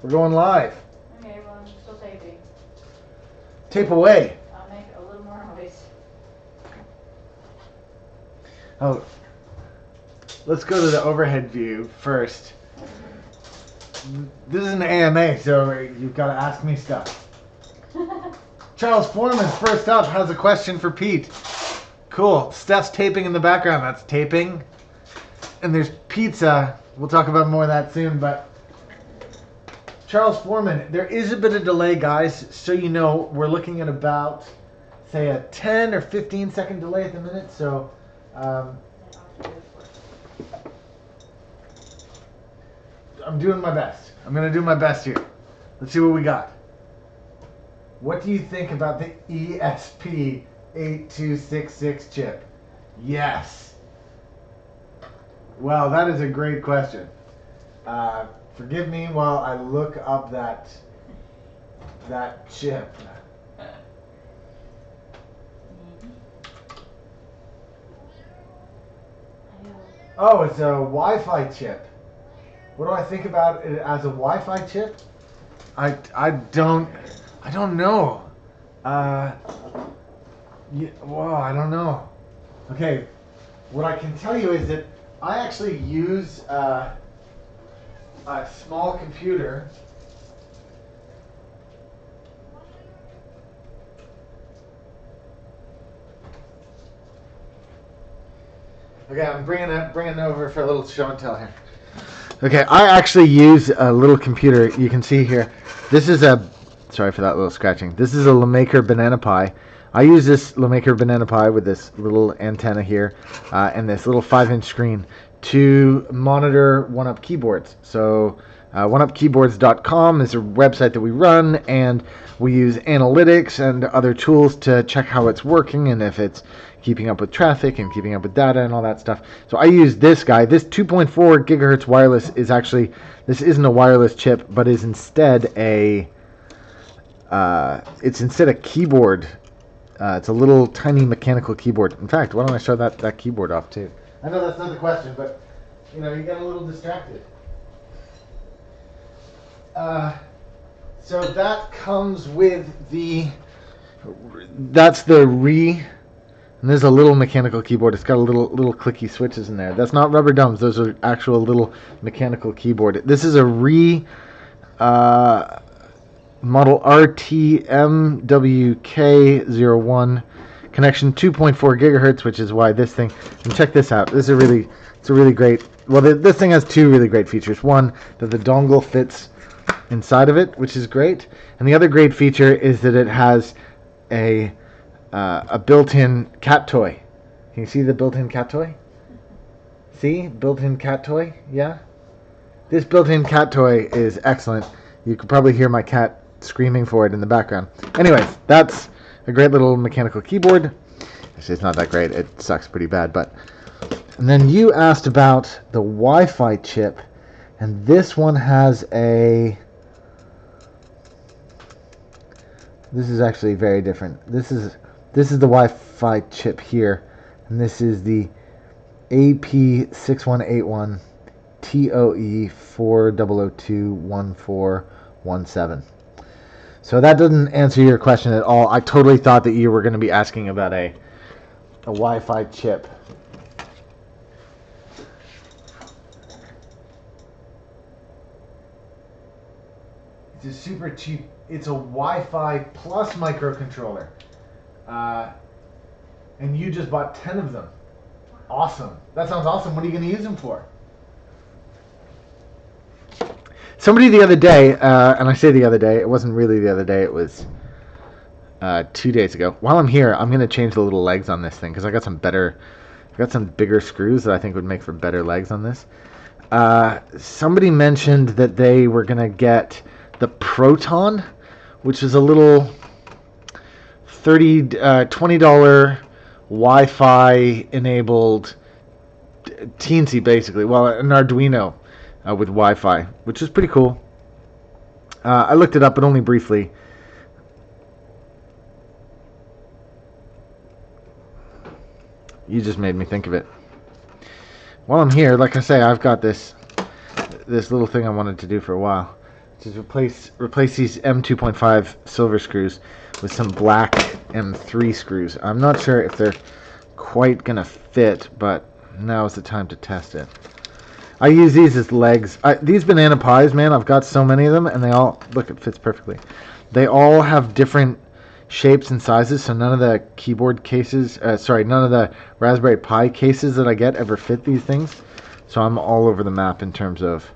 We're going live. Okay, well, I'm still taping. Tape away. I'll make a little more noise. Oh, let's go to the overhead view first. This is an AMA, so you've got to ask me stuff. Charles Foreman, first up, has a question for Pete. Cool. Steph's taping in the background. That's taping. And there's pizza. We'll talk about more of that soon, but Charles Foreman, there is a bit of delay, guys, so you know. We're looking at about, say, a 10 or 15 second delay at the minute, so I'm doing my best. I'm going to do my best here. Let's see what we got. What do you think about the ESP8266 chip? Yes. Well, that is a great question. Forgive me while I look up that chip. Oh, it's a Wi-Fi chip. What do I think about it as a Wi-Fi chip? I don't know. Well, I don't know. Okay, what I can tell you is that I actually use a small computer. Okay, I'm bringing it over for a little show and tell here. Okay, I actually use a little computer. You can see here. This is a, sorry for that little scratching. This is a LeMaker Banana Pi. I use this LeMaker Banana Pi with this little antenna here and this little 5-inch screen to monitor OneUp keyboards. So OneUpKeyboards.com is a website that we run, and we use analytics and other tools to check how it's working and if it's keeping up with traffic and keeping up with data and all that stuff. So I use this guy. This 2.4 gigahertz wireless is actually, this isn't a wireless chip, but is instead a keyboard. It's a little tiny mechanical keyboard. In fact, why don't I show that keyboard off too? I know that's not the question, but you know, you get a little distracted. So that comes with that's the and there's a little mechanical keyboard. It's got a little clicky switches in there. That's not rubber dumbs. Those are actual little mechanical keyboard. This is a model RTMWK01 connection, 2.4 gigahertz, which is why this thing. And check this out. It's a really great. Well, this thing has two really great features. One, that the dongle fits inside of it, which is great, and the other great feature is that it has a built-in cat toy. Can you see the built-in cat toy? See? Built-in cat toy? Yeah? This built-in cat toy is excellent. You could probably hear my cat screaming for it in the background. Anyways, that's a great little mechanical keyboard. Actually, it's not that great. It sucks pretty bad, but... And then you asked about the Wi-Fi chip, and this one has a... This is actually very different. This is the Wi-Fi chip here, and this is the AP6181 TOE 40021417. So that doesn't answer your question at all. I totally thought that you were going to be asking about a Wi-Fi chip. It's a super cheap. It's a Wi-Fi plus microcontroller. And you just bought 10 of them. Awesome. That sounds awesome. What are you going to use them for? Somebody the other day, and I say the other day, it wasn't really the other day, it was 2 days ago. While I'm here, I'm going to change the little legs on this thing because I got some bigger screws that I think would make for better legs on this. Somebody mentioned that they were going to get the Proton, which is a little $20 Wi-Fi enabled teensy, basically. Well, an Arduino with Wi-Fi, which is pretty cool. I looked it up, but only briefly. You just made me think of it. While I'm here, like I say, I've got this little thing I wanted to do for a while. which is replace these M2.5 silver screws with some black M3 screws. I'm not sure if they're quite gonna fit, but now is the time to test it. I use these as legs. These banana pies, man, I've got so many of them, and they all, look, it fits perfectly. They all have different shapes and sizes, so none of the keyboard cases, none of the Raspberry Pi cases that I get ever fit these things. So I'm all over the map in terms of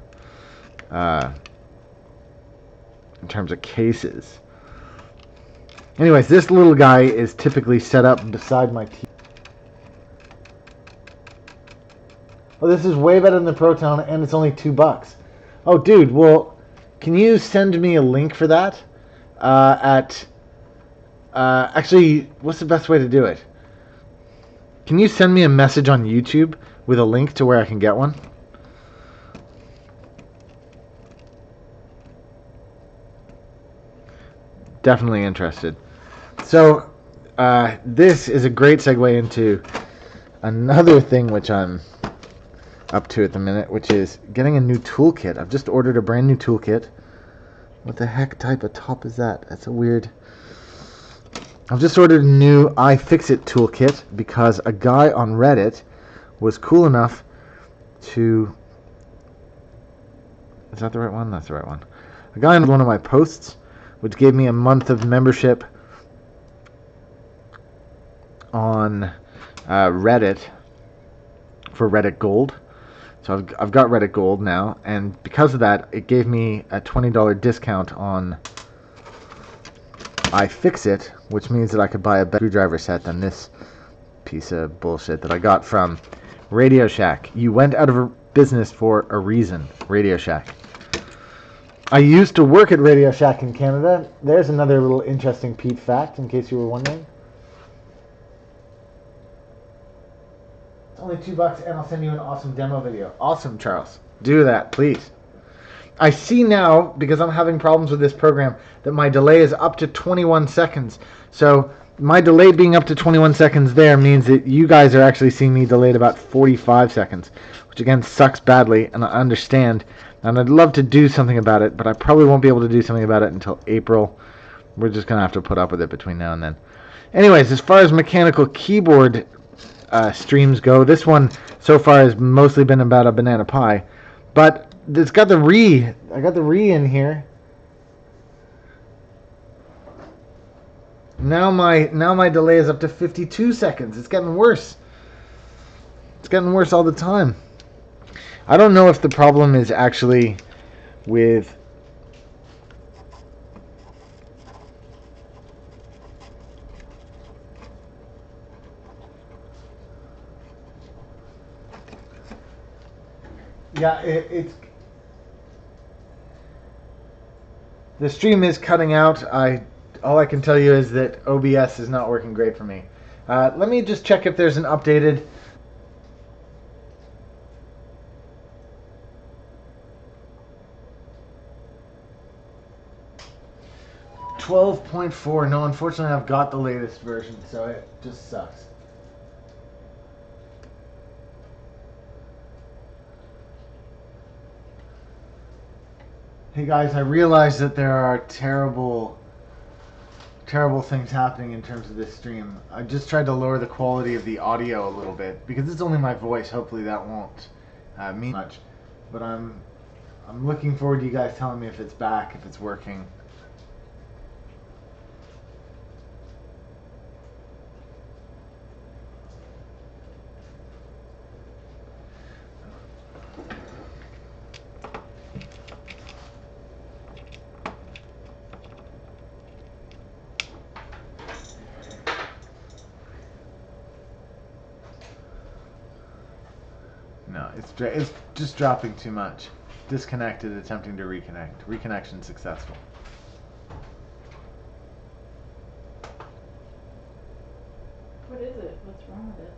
cases. Anyways, this little guy is typically set up beside my TV. Oh, this is way better than the Proton, and it's only $2. Oh, dude, well, can you send me a link for that? Actually, what's the best way to do it? Can you send me a message on YouTube with a link to where I can get one? Definitely interested. So, this is a great segue into another thing which I'm up to at the minute, which is getting a new toolkit. I've just ordered a brand new toolkit. What the heck type of top is that? That's a weird... I've just ordered a new iFixit toolkit because a guy on Reddit was cool enough to... Is that the right one? That's the right one. A guy on one of my posts, which gave me a month of membership on Reddit for Reddit Gold. So I've got Reddit Gold now, and because of that, it gave me a $20 discount on iFixit, which means that I could buy a better screwdriver set than this piece of bullshit that I got from Radio Shack. You went out of business for a reason, Radio Shack. I used to work at Radio Shack in Canada. There's another little interesting Pete fact, in case you were wondering. Only $2, and I'll send you an awesome demo video. Awesome, Charles. Do that, please. I see now, because I'm having problems with this program, that my delay is up to 21 seconds. So my delay being up to 21 seconds there means that you guys are actually seeing me delayed about 45 seconds, which again sucks badly, and I understand. And I'd love to do something about it, but I probably won't be able to do something about it until April. We're just going to have to put up with it between now and then. Anyways, as far as mechanical keyboard streams go, this one so far has mostly been about a banana pie, but it's got the I got the in here. Now my delay is up to 52 seconds. It's getting worse. It's getting worse all the time. I don't know if the problem is actually with it's the stream is cutting out. All I can tell you is that OBS is not working great for me. Let me just check if there's an updated 12.4. No, unfortunately I've got the latest version, so it just sucks. Hey guys, I realize that there are terrible things happening in terms of this stream. I just tried to lower the quality of the audio a little bit because it's only my voice. Hopefully that won't mean much. But I'm looking forward to you guys telling me if it's back, if it's working. No, it's just dropping too much. Disconnected, attempting to reconnect. Reconnection successful. What is it? What's wrong with it?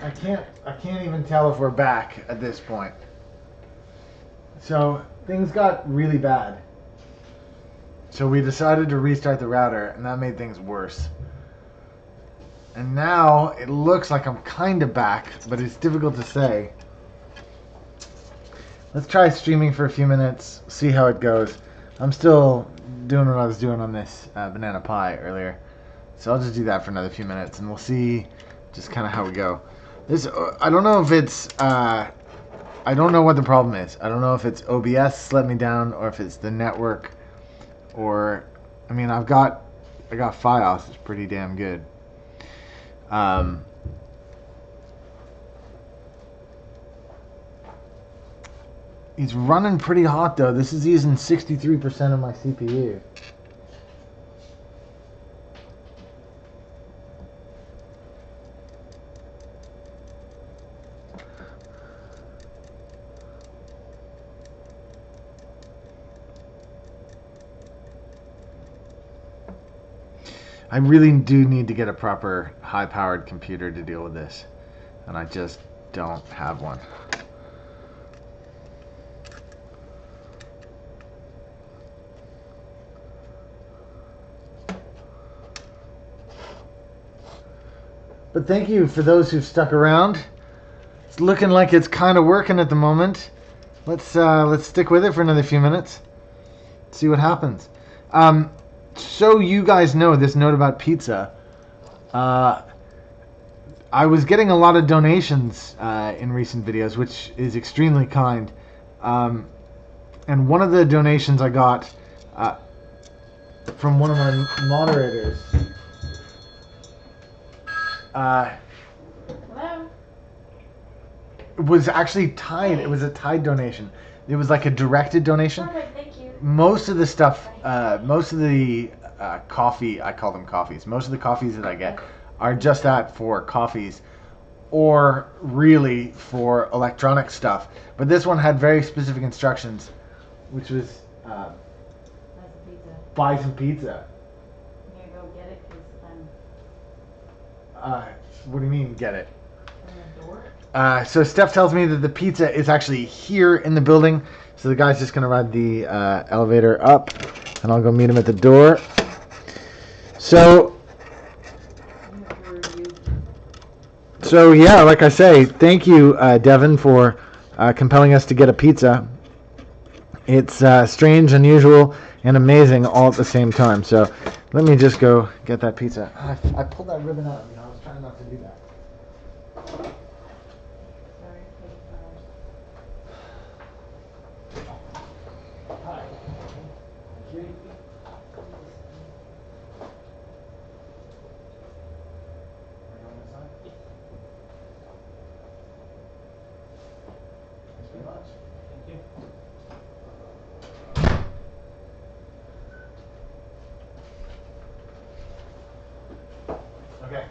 I can't even tell if we're back at this point. So things got really bad. So we decided to restart the router, and that made things worse. And now it looks like I'm kind of back, but it's difficult to say. Let's try streaming for a few minutes, see how it goes. I'm still doing what I was doing on this banana pie earlier. So I'll just do that for another few minutes, and we'll see just kind of how we go. This, I don't know if it's, I don't know what the problem is. I don't know if it's OBS let me down, or if it's the network, or, I mean, I got Fios, it's pretty damn good. It's running pretty hot though. This is using 63% of my CPU. I really do need to get a proper high-powered computer to deal with this, and I just don't have one. But thank you for those who've stuck around. It's looking like it's kind of working at the moment. Let's stick with it for another few minutes. See what happens. So you guys know this note about pizza. I was getting a lot of donations in recent videos, which is extremely kind. And one of the donations I got from one of my moderators. Hello? It was actually tied. It was a tied donation. It was like a directed donation. Perfect, thank you. Most of the stuff, most of the coffee, I call them coffees. Most of the coffees that I get are just that, for coffees, or really for electronic stuff. But this one had very specific instructions, which was That's a pizza. buy some pizza. I'm gonna go get it because I'm What do you mean, get it? in the door. So Steph tells me that the pizza is actually here in the building. So the guy's just going to ride the elevator up, and I'll go meet him at the door. So yeah, like I say, thank you, Devin, for compelling us to get a pizza. It's strange, unusual, and amazing all at the same time. So let me just go get that pizza. I pulled that ribbon out. I was trying not to do that. Sorry, Hi. Okay.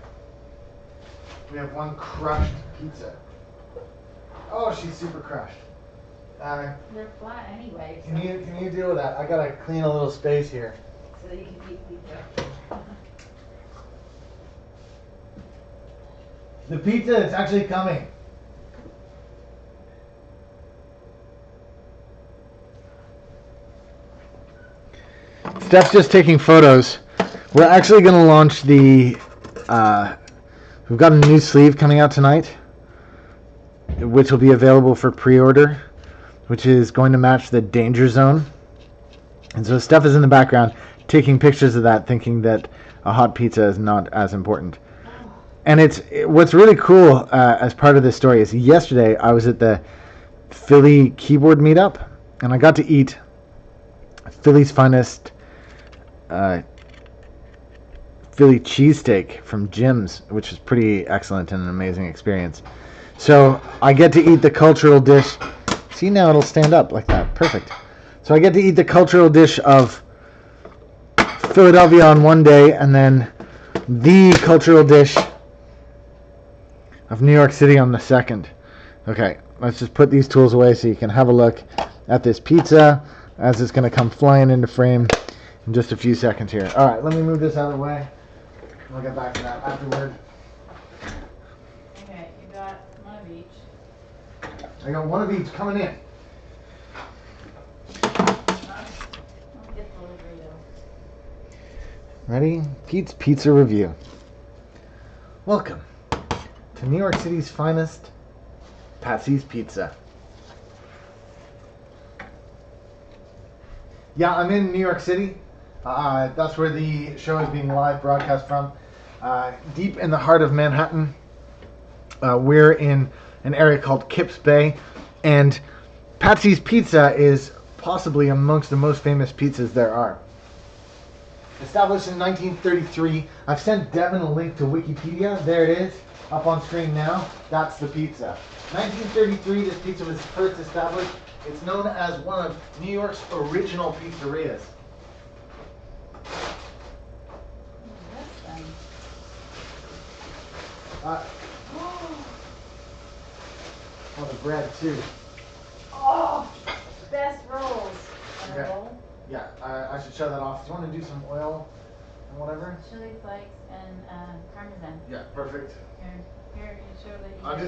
We have one crushed pizza. Oh, she's super crushed. They're flat anyway, so, Can you deal with that? I gotta clean a little space here. so that you can eat pizza. The pizza is actually coming. Steph's just taking photos. We're actually going to launch the... we've got a new sleeve coming out tonight, which will be available for pre-order, which is going to match the Danger Zone. And so Steph is in the background taking pictures of that, thinking that a hot pizza is not as important. And what's really cool as part of this story is yesterday I was at the Philly keyboard meetup, and I got to eat Philly's finest Philly cheesesteak from Jim's, which was pretty excellent and an amazing experience. So I get to eat the cultural dish. See, now it'll stand up like that. Perfect. So I get to eat the cultural dish of Philadelphia on one day, and then the cultural dish of New York City on the second. Okay, let's just put these tools away so you can have a look at this pizza as it's going to come flying into frame in just a few seconds here. All right, let me move this out of the way. I'll get back to that afterward. Okay, you got one of each. I got one of each coming in. I'll get the burrito. Ready? Pete's Pizza Review. Welcome to New York City's finest, Patsy's Pizza. Yeah, I'm in New York City. That's where the show is being live broadcast from. Deep in the heart of Manhattan. We're in an area called Kips Bay. And Patsy's Pizza is possibly amongst the most famous pizzas there are. Established in 1933. I've sent Devin a link to Wikipedia. There it is, up on screen now. That's the pizza. 1933, this pizza was first established. It's known as one of New York's original pizzerias. Oh, the bread too. Oh, best rolls. And a Okay. roll. Yeah, I should show that off. Do you want to do some oil and whatever? Chili flakes and parmesan. Yeah, perfect. Here, you show that you I'm did.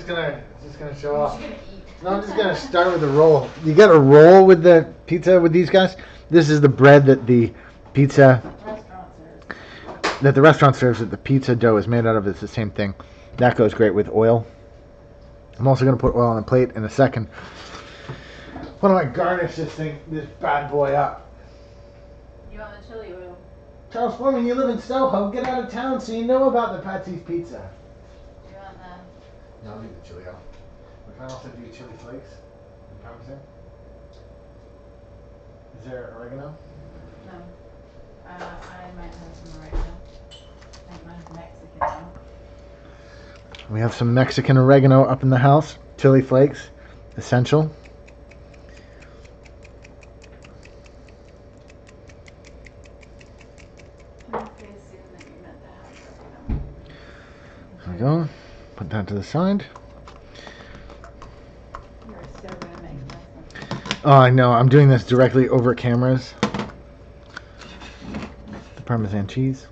just gonna show What off. you gonna eat? No, I'm just gonna start with the roll. You got a roll with the pizza with these guys. This is the bread that the pizza Restaurant serves. that the restaurant serves that the pizza dough is made out of. It's the same thing. That goes great with oil. I'm also gonna put oil on the plate in a second. Why don't I garnish this bad boy up? You want the chili oil? Charles Foreman, you live in Soho. Get out of town so you know about the Patsy's Pizza. You want the... No, I'll do the chili oil. We can also do chili flakes and parmesan. Is there oregano? No. I might have some oregano. I think mine's Mexican now. We have some Mexican oregano up in the house. Chili flakes, essential. I have to assume that you meant to have oregano. There we go. Put that to the side. You're so gonna make this. Oh, I know. I'm doing this directly over cameras. The Parmesan cheese.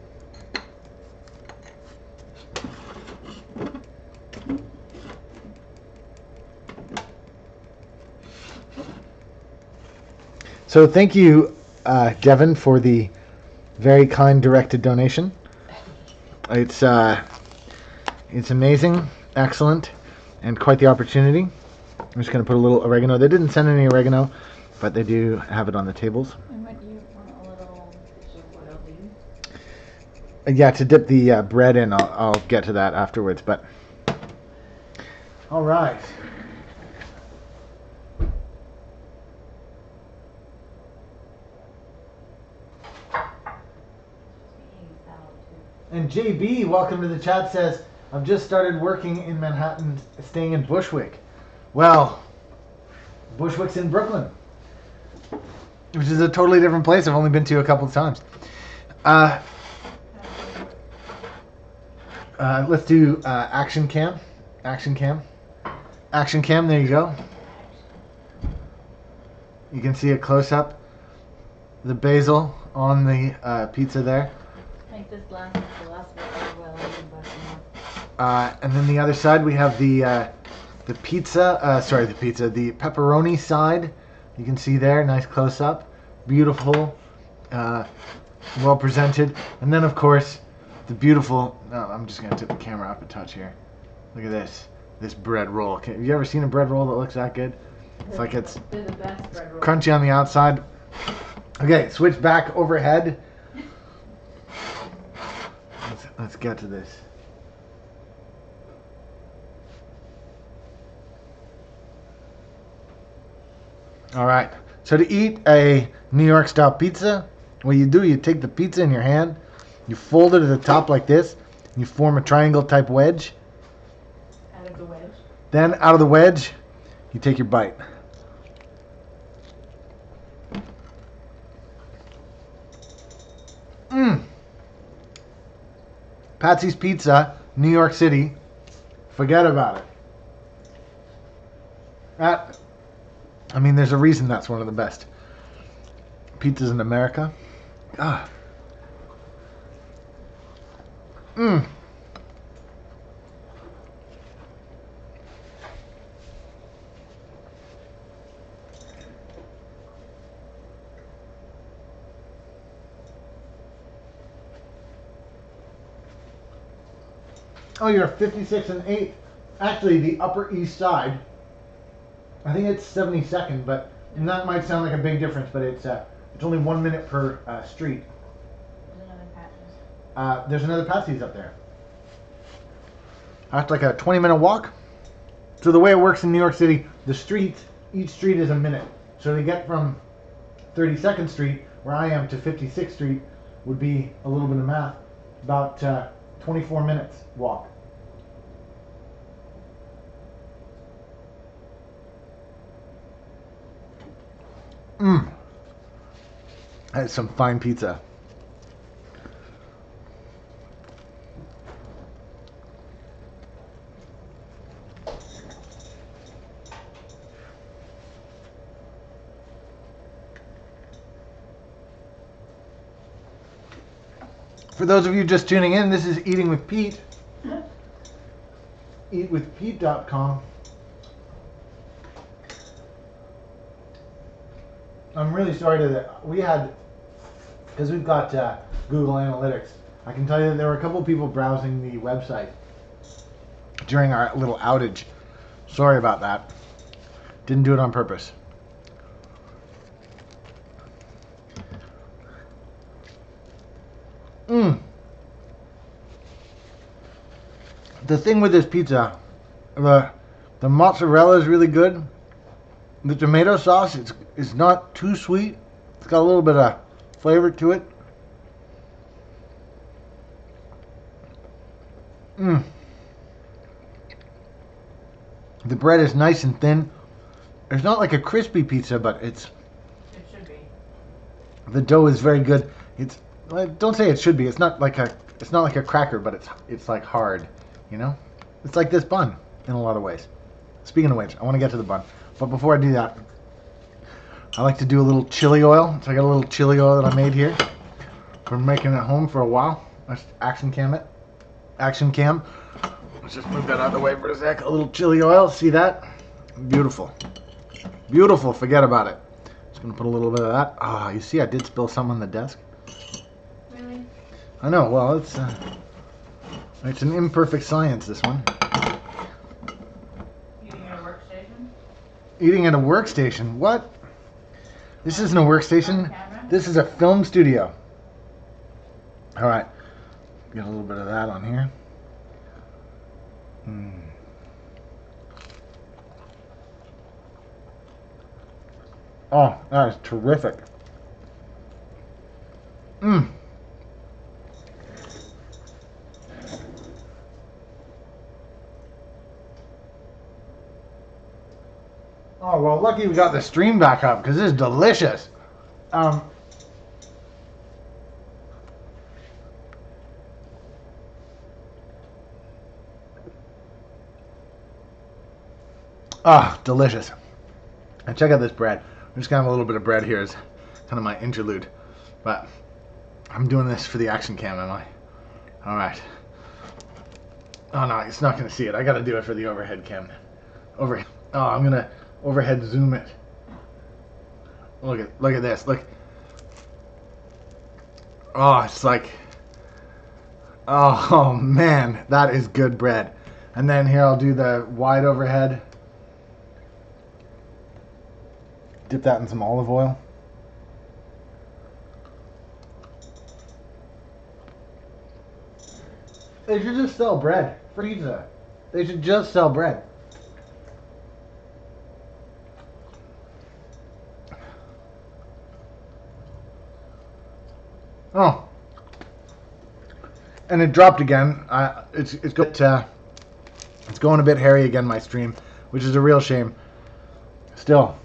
So thank you, Devin, for the very kind directed donation. It's amazing, excellent, and quite the opportunity. I'm just going to put a little oregano. They didn't send any oregano, but they do have it on the tables. And what do you want, a little dish of oil, do you? Yeah, to dip the bread in, I'll get to that afterwards. But all right. And JB, welcome to the chat, says, I've just started working in Manhattan, staying in Bushwick. Well, Bushwick's in Brooklyn, which is a totally different place I've only been to a couple of times. Let's do action cam. Action cam. Action cam, there you go. You can see a close-up. The basil on the pizza there. Make this last the last bit as well. I can bust them off. And then the other side we have the pepperoni side. You can see there, nice close up, beautiful, well presented. And then of course the beautiful. No, I'm just gonna tip the camera up a touch here. Look at this bread roll. Have you ever seen a bread roll that looks that good? It's like it's They're the best bread rolls. crunchy on the outside. Okay, switch back overhead. Let's get to this. All right. So to eat a New York style pizza, what you do, you take the pizza in your hand, you fold it at the top like this, and you form a triangle type wedge. Out of the wedge. Then out of the wedge, you take your bite. Patsy's Pizza, New York City. Forget about it. There's a reason that's one of the best pizzas in America. Ah. Oh, you're 56 and 8th. Actually, the Upper East Side. I think it's 72nd, but and that might sound like a big difference, but it's only 1 minute per street. There's another Patches. There's another Patsy's up there. That's like a 20-minute walk. So the way it works in New York City, the streets, each street is a minute. So to get from 32nd Street, where I am, to 56th Street would be a little bit of math, about 24 minutes walk. That's some fine pizza. For those of you just tuning in, this is Eating with Pete. Eatwithpete.com. I'm really sorry that we had, because we've got Google Analytics. I can tell you that there were a couple of people browsing the website during our little outage. Sorry about that. Didn't do it on purpose. The thing with this pizza, the mozzarella is really good. The tomato sauce is not too sweet. It's got a little bit of flavor to it. The bread is nice and thin. It's not like a crispy pizza, but It should be. the dough is very good. It's don't say it should be. It's not like a cracker, but it's like hard, you know? It's like this bun in a lot of ways. Speaking of which, I want to get to the bun. But before I do that, I like to do a little chili oil. So I got a little chili oil that I made here. Been making it at home for a while. Let's Action Cam it. Action Cam. Let's just move that out of the way for a sec. A little chili oil. See that? Beautiful. Beautiful. Forget about it. Just going to put a little bit of that. Ah, you see I did spill some on the desk. Really? I know. Well, it's an imperfect science, this one. Eating at a workstation? Eating at a workstation? What? This isn't a workstation. This is a film studio. All right. Get a little bit of that on here. Oh, that is terrific. Oh, well, lucky we got the stream back up because this is delicious. Delicious. And check out this bread. I'm just gonna have a little bit of bread here as kind of my interlude. But I'm doing this for the Action Cam, am I? All right. Oh no, it's not gonna see it. I gotta do it for the overhead cam. Oh, I'm gonna overhead zoom it. Look at this. Look. Oh, it's like. Oh man, that is good bread. And then here I'll do the wide overhead. Dip that in some olive oil. They should just sell bread for pizza. They should just sell bread. Oh, and it dropped again. It's going a bit hairy again, my stream, which is a real shame. Still.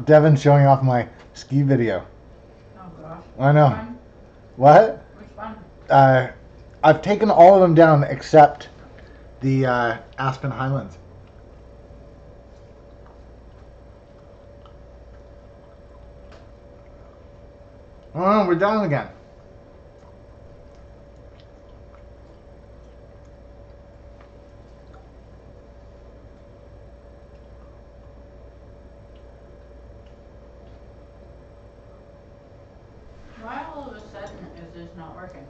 Devin's showing off my ski video. Oh gosh. I know. Which one? What? Which one? I've taken all of them down except the Aspen Highlands. Oh, we're down again. Why all of a sudden is this not working?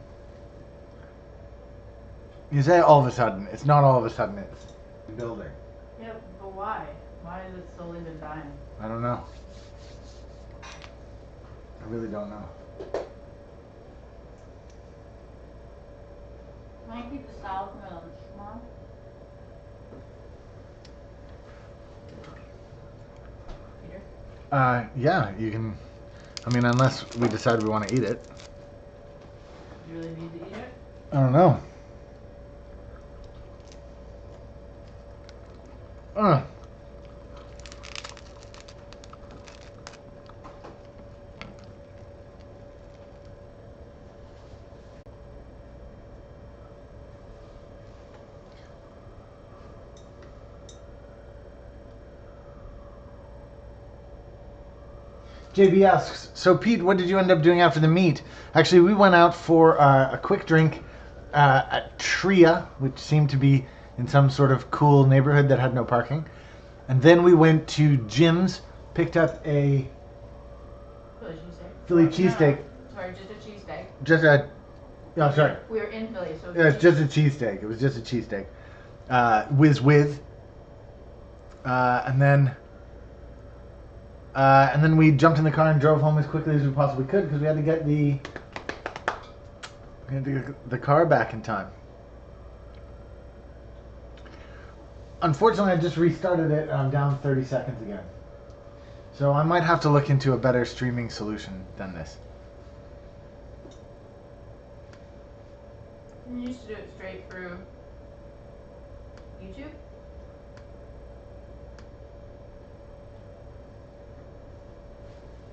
You say all of a sudden. It's not all of a sudden. It's building. Yeah, but why? Why has it slowly been dying? I don't know. I really don't know. Can I keep the salad for my lunch tomorrow? Peter? Yeah, you can. I mean, unless we decide we want to eat it. Do you really need to eat it? I don't know. JB asks, so Pete, what did you end up doing after the meet? Actually, we went out for a quick drink at Tria, which seemed to be in some sort of cool neighborhood that had no parking. And then we went to Jim's, picked up a Philly cheesesteak. Sorry, just a cheesesteak. Just a, oh, sorry. We were in Philly, so Yeah, it's just a cheesesteak. It was just a cheesesteak. Whiz with. And then we jumped in the car and drove home as quickly as we possibly could because we had to get the car back in time. Unfortunately, I just restarted it and I'm down 30 seconds again. So I might have to look into a better streaming solution than this. You used to do it straight through YouTube?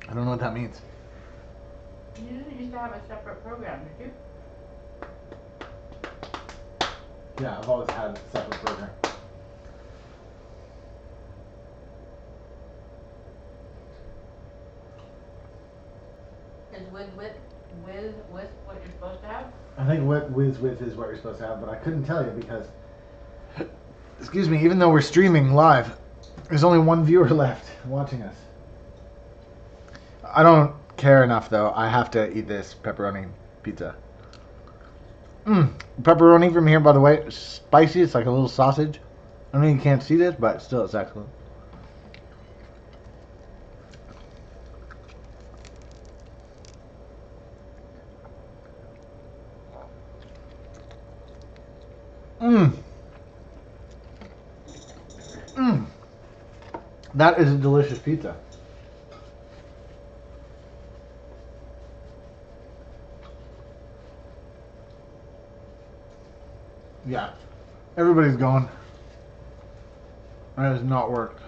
I don't know what that means. You didn't used to have a separate program, did you? Yeah, I've always had a separate program. Is with what you're supposed to have? I think what whiz with is what you're supposed to have, but I couldn't tell you because, excuse me, even though we're streaming live, there's only one viewer left watching us. I don't care enough though. I have to eat this pepperoni pizza. Pepperoni from here, by the way, is spicy. It's like a little sausage. I know you can't see this, but still, it's excellent. That is a delicious pizza. Yeah. Everybody's going. That has not worked.